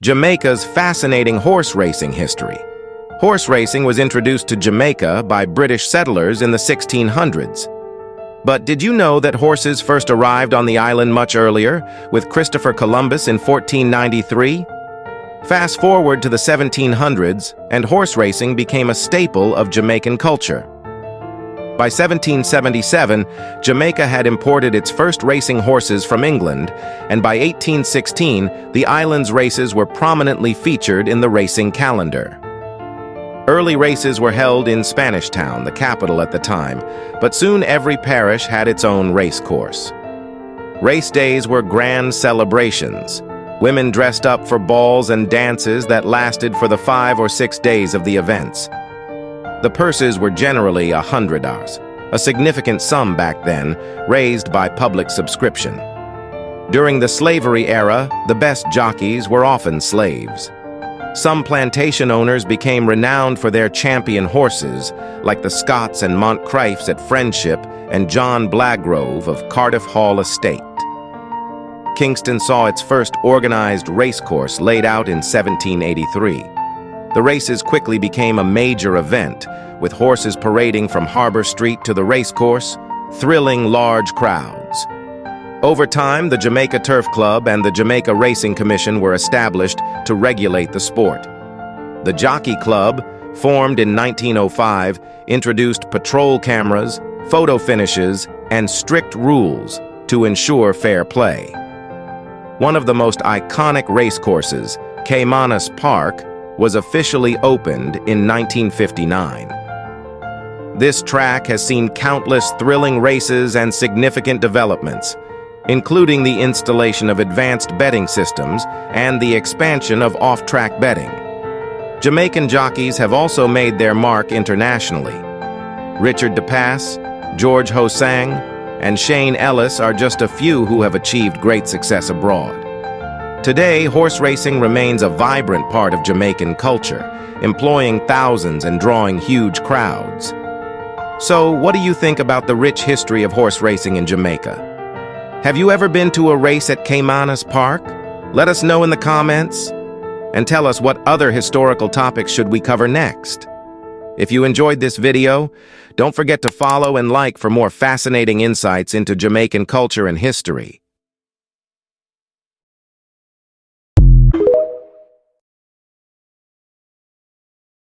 Jamaica's fascinating horse racing history. Horse racing was introduced to Jamaica by British settlers in the 1600s. But did you know that horses first arrived on the island much earlier, with Christopher Columbus in 1493? Fast forward to the 1700s, and horse racing became a staple of Jamaican culture. By 1777, Jamaica had imported its first racing horses from England, and by 1816, the island's races were prominently featured in the racing calendar. Early races were held in Spanish Town, the capital at the time, but soon every parish had its own race course. Race days were grand celebrations. Women dressed up for balls and dances that lasted for the 5 or 6 days of the events. The purses were generally $100, a significant sum back then, raised by public subscription. During the slavery era, the best jockeys were often slaves. Some plantation owners became renowned for their champion horses, like the Scotts and Montcriefs at Friendship and John Blagrove of Cardiff Hall Estate. Kingston saw its first organized racecourse laid out in 1783. The races quickly became a major event, with horses parading from Harbor Street to the racecourse, thrilling large crowds. Over time, the Jamaica Turf Club and the Jamaica Racing Commission were established to regulate the sport. The Jockey Club, formed in 1905, introduced patrol cameras, photo finishes, and strict rules to ensure fair play. One of the most iconic racecourses, Caymanas Park, was officially opened in 1959. This track has seen countless thrilling races and significant developments, including the installation of advanced betting systems and the expansion of off-track betting. Jamaican jockeys have also made their mark internationally. Richard DePass, George Hosang, and Shane Ellis are just a few who have achieved great success abroad. Today, horse racing remains a vibrant part of Jamaican culture, employing thousands and drawing huge crowds. So, what do you think about the rich history of horse racing in Jamaica? Have you ever been to a race at Caymanas Park? Let us know in the comments, and tell us what other historical topics should we cover next. If you enjoyed this video, don't forget to follow and like for more fascinating insights into Jamaican culture and history.